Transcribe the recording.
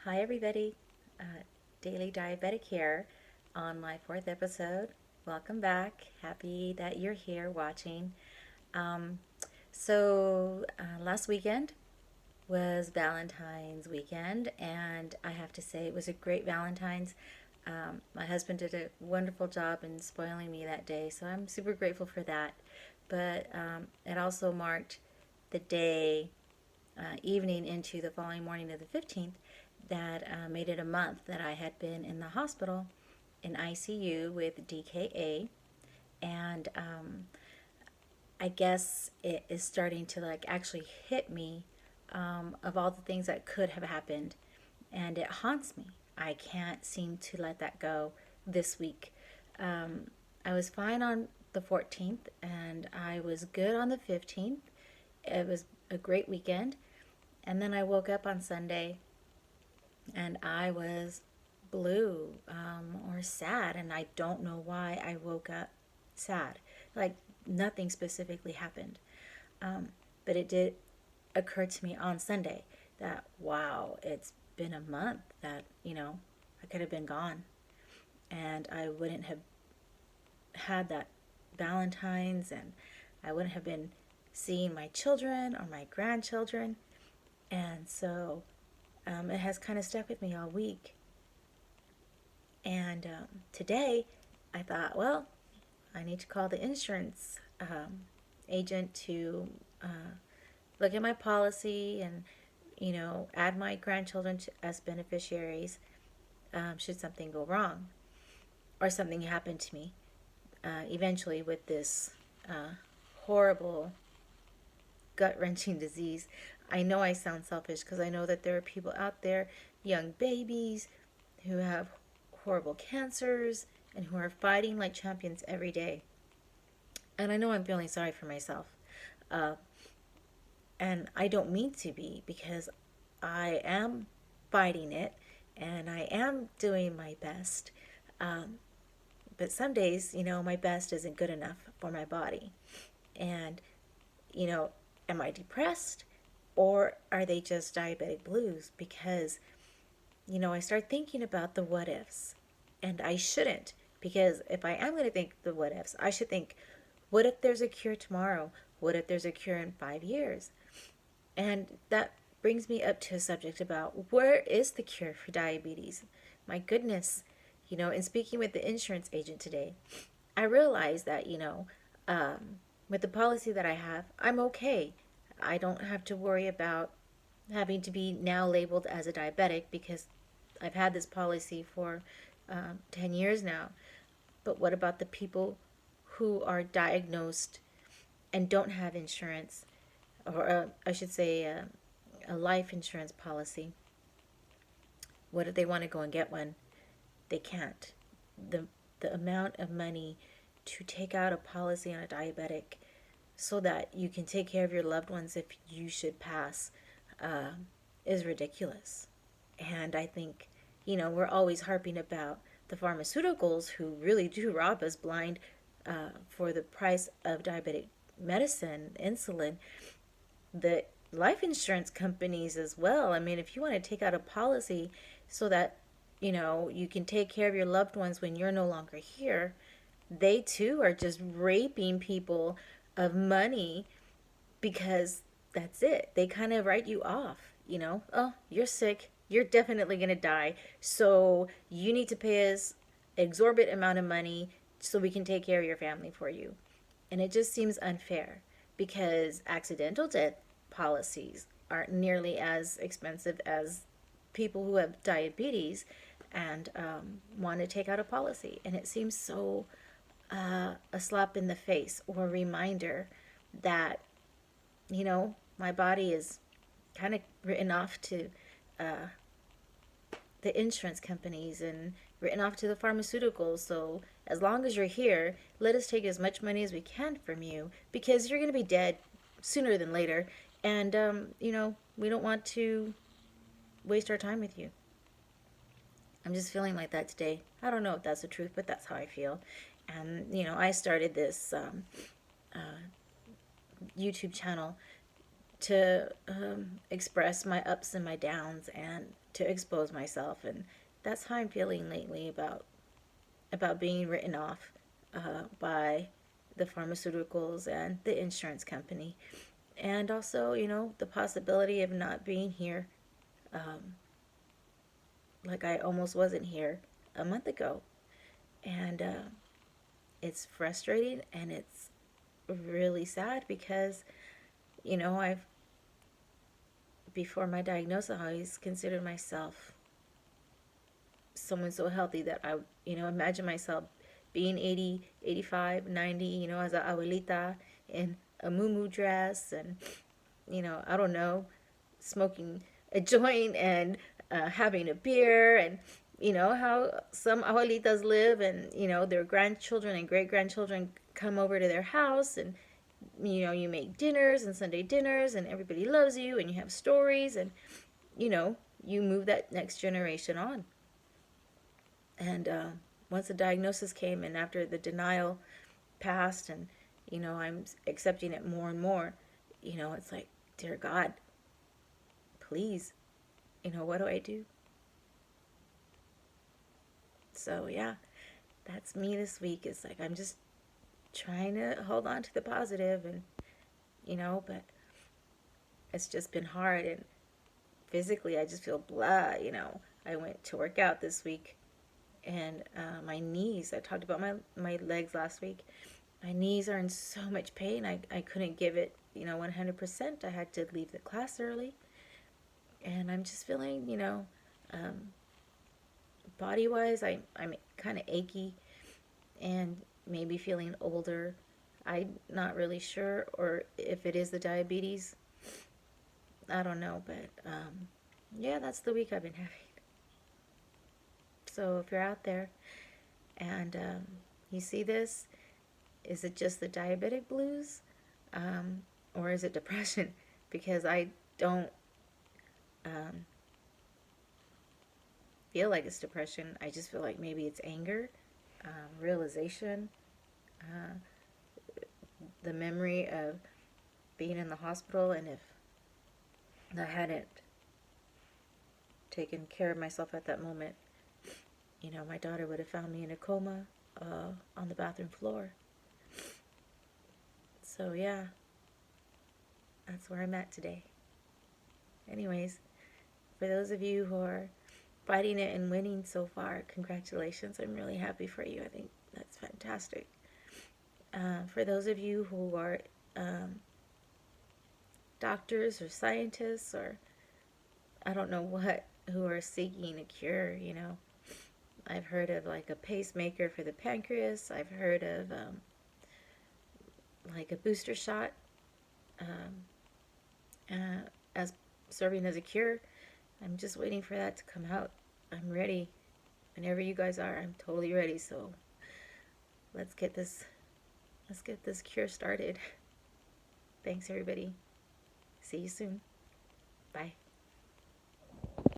Hi, everybody. Daily Diabetic here on my fourth episode. Welcome back. Happy that you're here watching. Um, last weekend was Valentine's weekend, and I have to say it was a great Valentine's. My husband did a wonderful job in spoiling me that day, so I'm super grateful for that. But it also marked the day evening into the following morning of the 15th that made it a month that I had been in the hospital in ICU with DKA. And I guess it is starting to like actually hit me of all the things that could have happened. And it haunts me. I can't seem to let that go this week. I was fine on the 14th and I was good on the 15th. It was a great weekend. And then I woke up on Sunday and I was blue or sad, and I don't know why I woke up sad. Like nothing specifically happened, but it did occur to me on Sunday that wow, it's been a month that I could have been gone, and I wouldn't have had that Valentine's, and I wouldn't have been seeing my children or my grandchildren, and so it has kind of stuck with me all week. And today I thought, well, I need to call the insurance agent to look at my policy and, add my grandchildren as beneficiaries should something go wrong or something happen to me eventually with this horrible gut wrenching disease. I know I sound selfish because I know that there are people out there, young babies, who have horrible cancers and who are fighting like champions every day. And I know I'm feeling sorry for myself. Uh, and I don't mean to be because I am fighting it and I am doing my best. Um, but some days, my best isn't good enough for my body. And, you know, am I depressed or are they just diabetic blues? Because, I start thinking about the what ifs. And I shouldn't, because if I am going to think the what ifs, I should think, what if there's a cure tomorrow? What if there's a cure in 5 years? And that brings me up to a subject about where is the cure for diabetes? My goodness, in speaking with the insurance agent today, I realized that, with the policy that I have, I'm okay. I don't have to worry about having to be now labeled as a diabetic because I've had this policy for 10 years now. But what about the people who are diagnosed and don't have insurance, or I should say a life insurance policy? What if they want to go and get one? They can't. The, the amount of money to take out a policy on a diabetic so that you can take care of your loved ones if you should pass uh, is ridiculous. And I think, we're always harping about the pharmaceuticals who really do rob us blind for the price of diabetic medicine, insulin, the life insurance companies as well. I mean, if you want to take out a policy so that, you can take care of your loved ones when you're no longer here, they too are just raping people of money because that's it. They kind of write you off, oh, you're sick. You're definitely going to die. So you need to pay us exorbitant amount of money so we can take care of your family for you. And it just seems unfair because accidental death policies aren't nearly as expensive as people who have diabetes and want to take out a policy. And it seems so a slap in the face or a reminder that my body is kind of written off to uh, the insurance companies and written off to the pharmaceuticals. So as long as you're here, let us take as much money as we can from you because you're going to be dead sooner than later. And, we don't want to waste our time with you. I'm just feeling like that today. I don't know if that's the truth, but that's how I feel. And, I started this YouTube channel to express my ups and my downs and to expose myself. And that's how I'm feeling lately about being written off by the pharmaceuticals and the insurance company. And also, the possibility of not being here, like I almost wasn't here a month ago. And it's frustrating and it's really sad because, I've, before my diagnosis, I always considered myself someone so healthy that I, imagine myself being 80, 85, 90, as a abuelita in a muumuu dress and, I don't know, smoking a joint and having a beer and, how some abuelitas live and, their grandchildren and great grandchildren come over to their house and, you make dinners and Sunday dinners and everybody loves you and you have stories and, you move that next generation on. And once the diagnosis came and after the denial passed and, I'm accepting it more and more, it's like, dear God, please, what do I do? So, yeah, that's me this week. It's like I'm just trying to hold on to the positive and, but it's just been hard. And physically, I just feel blah. I went to work out this week and my knees, I talked about my legs last week. My knees are in so much pain. I couldn't give it, 100%. I had to leave the class early. And I'm just feeling, body-wise, I'm kind of achy and maybe feeling older. I'm not really sure, or if it is the diabetes. I don't know, but yeah, that's the week I've been having. So if you're out there and you see this, is it just the diabetic blues? Or is it depression? Because I don't feel like it's depression. I just feel like maybe it's anger, realization, the memory of being in the hospital, and if I hadn't taken care of myself at that moment, my daughter would have found me in a coma on the bathroom floor. So yeah, that's where I'm at today. Anyways, for those of you who are fighting it and winning so far, congratulations. I'm really happy for you. I think that's fantastic. For those of you who are doctors or scientists or I don't know what, who are seeking a cure, I've heard of like a pacemaker for the pancreas. I've heard of like a booster shot as serving as a cure. I'm just waiting for that to come out. I'm ready. Whenever you guys are, I'm totally ready. So let's get this cure started. Thanks everybody. See you soon. Bye.